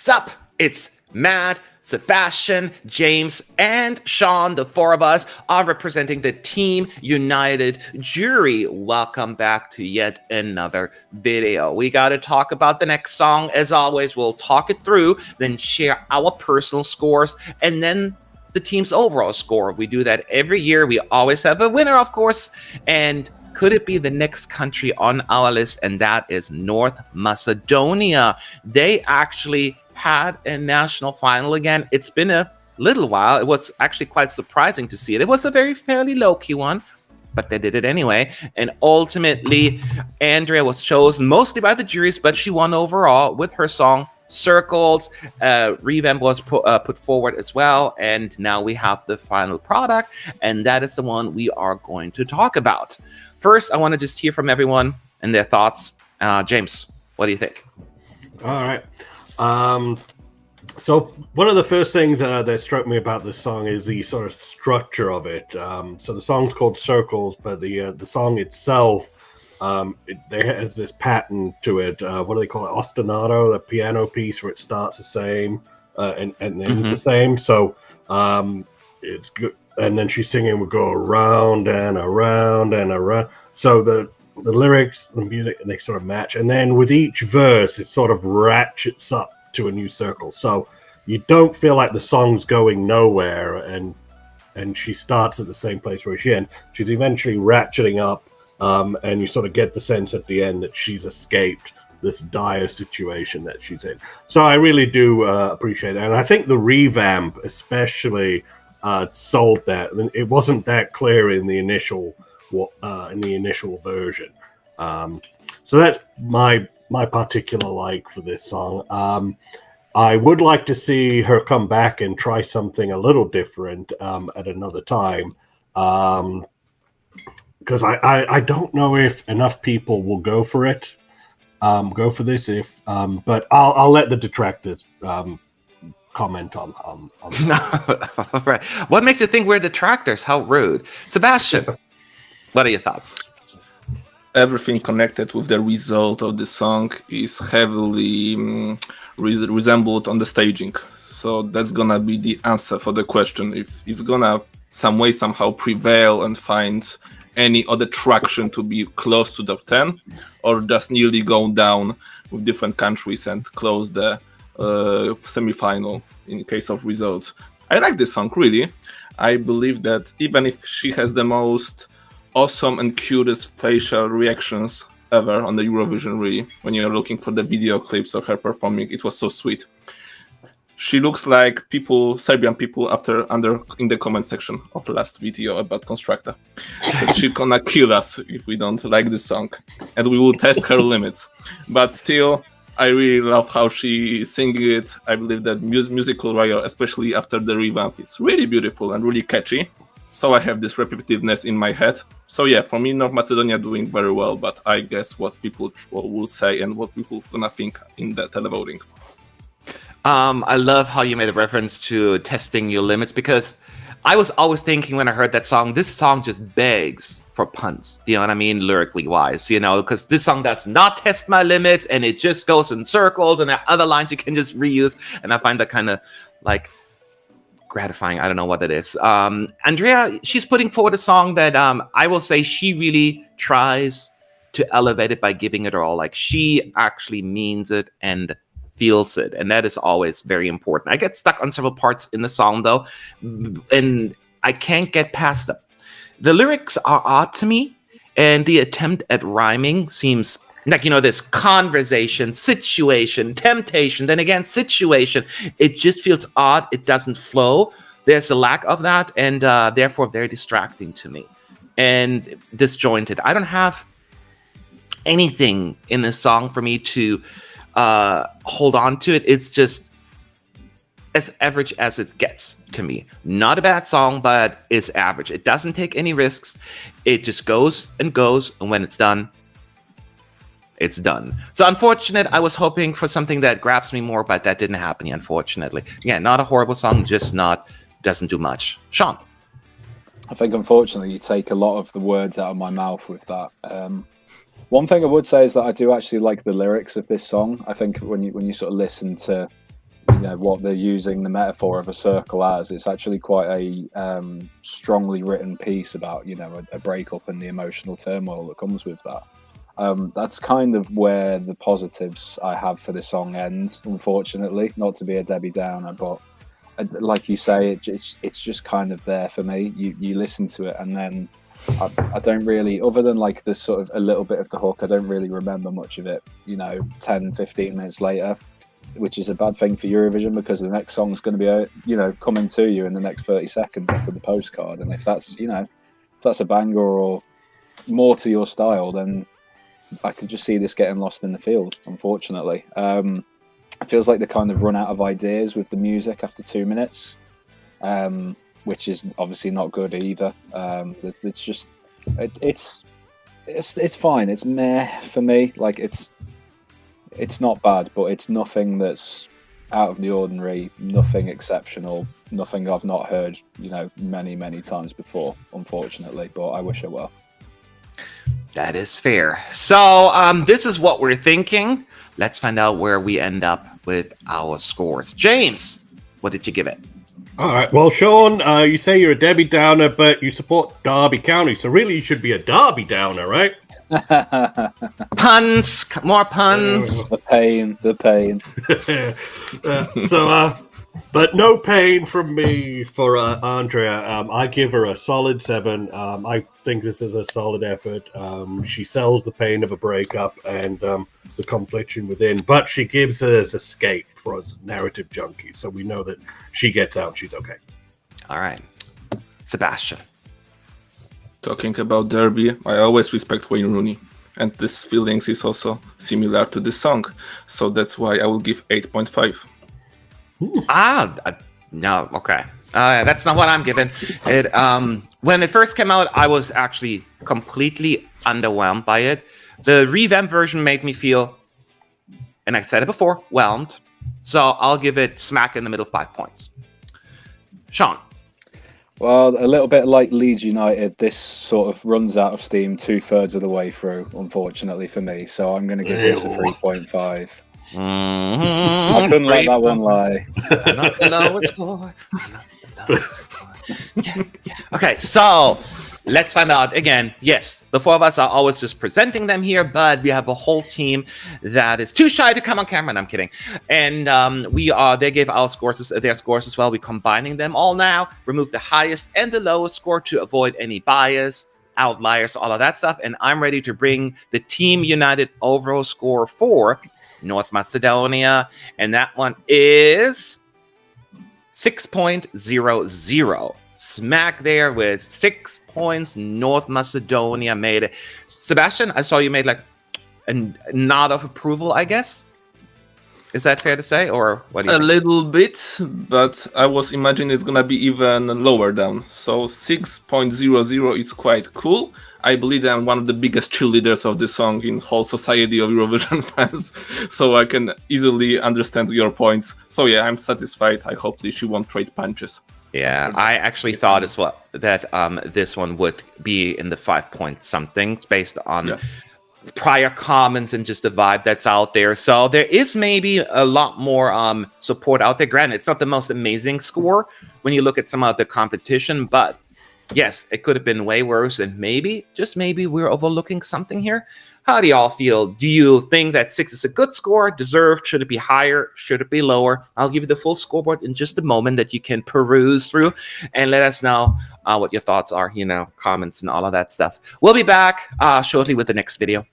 Sup, it's Matt, Sebastian, James, and Sean. The four of us are representing the Team United jury. Welcome back to yet another video. We got to talk about the next song. As always, we'll talk it through, then share our personal scores, and then the team's overall score. We do that every year. We always have a winner, of course, and could it be the next country on our list? And that is North Macedonia. They actually had a national final again. It's been a little while. It was actually quite surprising to see it. It was a fairly low-key one, but they did it anyway. And ultimately, Andrea was chosen mostly by the juries, but she won overall with her song Circles. Revamp was put forward as well. And now we have the final product, and that is the one we are going to talk about. First, I want to just hear from everyone and their thoughts. James, what do you think? All right. So one of the first things that struck me about this song is the sort of structure of it. So the song's called Circles, but the song itself, it has this pattern to it. What do they call it? Ostinato, the piano piece where it starts the same and ends the same. So it's good. And then she's singing, we go around and around and around. So the lyrics, the music, they sort of match. And then with each verse, it sort of ratchets up to a new circle. So you don't feel like the song's going nowhere. And she starts at the same place where she ends. She's eventually ratcheting up. And you sort of get the sense at the end that she's escaped this dire situation that she's in. So I really do appreciate that. And I think the revamp especially sold that. It wasn't that clear in the initial version. So that's my particular like for this song. I would like to see her come back and try something a little different at another time. Because I don't know if enough people will go for it, go for this. But I'll let the detractors comment on that. Right. What makes you think we're detractors? How rude. Sebastian, what are your thoughts? Everything connected with the result of the song is heavily resembled on the staging. So that's gonna be the answer for the question. If it's gonna somehow prevail and find any other traction to be close to top 10, or just nearly go down with different countries and close the semi-final in case of results. I like this song, really. I believe that even if she has the most awesome and cutest facial reactions ever on the Eurovision, really, when you're looking for the video clips of her performing, it was so sweet. She looks like Serbian people in the comment section of the last video about Constructor. But she's gonna kill us if we don't like this song, and we will test her limits. But still, I really love how she sings it. I believe that musical writer, especially after the revamp, is really beautiful and really catchy. So I have this repetitiveness in my head. So yeah, for me, North Macedonia doing very well, but I guess what people will say and what people gonna think in the televoting. I love how you made a reference to testing your limits, because I was always thinking when I heard that song, this song just begs for puns. You know what I mean? Lyrically wise, because this song does not test my limits, and it just goes in circles, and there are other lines you can just reuse. And I find that kind of like gratifying. I don't know what it is. Andrea, she's putting forward a song that I will say she really tries to elevate it by giving it her all. Like, she actually means it and feels it, and that is always very important. I get stuck on several parts in the song though, and I can't get past them. The lyrics are odd to me, and the attempt at rhyming seems like, this conversation, situation, temptation, then again situation. It just feels odd. It doesn't flow. There's a lack of that, and therefore very distracting to me and disjointed. I don't have anything in this song for me to hold on to it. It's just as average as it gets to me. Not a bad song, but it's average. It doesn't take any risks. It just goes, and when it's done, it's done. So unfortunate. I was hoping for something that grabs me more, but that didn't happen, unfortunately. Yeah, not a horrible song, just doesn't do much. Sean? I think unfortunately you take a lot of the words out of my mouth with that. One thing I would say is that I do actually like the lyrics of this song. I think when you sort of listen to what they're using the metaphor of a circle as. It's actually quite a strongly written piece about a breakup and the emotional turmoil that comes with that. That's kind of where the positives I have for the song end, unfortunately. Not to be a Debbie Downer, but like you say, it's just kind of there for me. You listen to it, and then I don't really, other than like the sort of a little bit of the hook, I don't really remember much of it, 10, 15 minutes later, which is a bad thing for Eurovision, because the next song's going to be, coming to you in the next 30 seconds after the postcard. And if that's, if that's a banger or more to your style, then I could just see this getting lost in the field, unfortunately. It feels like they kind of run out of ideas with the music after 2 minutes, which is obviously not good either. It's just, it's fine. It's meh for me. Like it's not bad, but it's nothing that's out of the ordinary, nothing exceptional, nothing I've not heard, many, many times before, unfortunately. But I wish I were. That is fair. So this is what we're thinking. Let's find out where we end up with our scores. James, what did you give it? All right. Well, Sean, you say you're a Debbie Downer, but you support Derby County. So really, you should be a Derby Downer, right? Puns. More puns. The pain. But no pain from me for Andrea. I give her a solid 7. I think this is a solid effort. She sells the pain of a breakup and the confliction within, but she gives us escape for us narrative junkies, so we know that she gets out, she's okay. All right. Sebastian. Talking about Derby, I always respect Wayne Rooney, and this feelings is also similar to this song, so that's why I will give 8.5. No, okay. That's not what I'm giving. It when it first came out, I was actually completely underwhelmed by it. The revamped version made me feel, and I said it before, whelmed. So I'll give it smack in the middle, 5 points. Sean. Well, a little bit like Leeds United, this sort of runs out of steam 2/3 of the way through, unfortunately for me. So I'm going to give this a 3.5. I couldn't let that one lie. Not the lowest score. Yeah. Okay, so let's find out again. Yes, the 4 of us are always just presenting them here, but we have a whole team that is too shy to come on camera. And I'm kidding. And they gave their scores as well. We're combining them all now. Remove the highest and the lowest score to avoid any bias, outliers, all of that stuff. And I'm ready to bring the Team United overall score for North Macedonia, and that one is 6.00. Smack there with 6 points. North Macedonia made it. Sebastian, I saw you made like a nod of approval, I guess. Is that fair to say, or what do you think? Little bit, but I was imagining it's gonna be even lower down. So 6.00 is quite cool. I believe I'm one of the biggest cheerleaders of the song in whole society of Eurovision fans, so I can easily understand your points. So yeah, I'm satisfied. I hope she won't trade punches. Yeah, I actually thought as well that this one would be in the 5 point something based on prior comments and just the vibe that's out there. So there is maybe a lot more support out there. Granted, it's not the most amazing score when you look at some of the competition, but yes, it could have been way worse, and maybe, just maybe, we're overlooking something here. How do y'all feel? Do you think that 6 is a good score? Deserved? Should it be higher? Should it be lower? I'll give you the full scoreboard in just a moment that you can peruse through and let us know what your thoughts are, comments and all of that stuff. We'll be back shortly with the next video.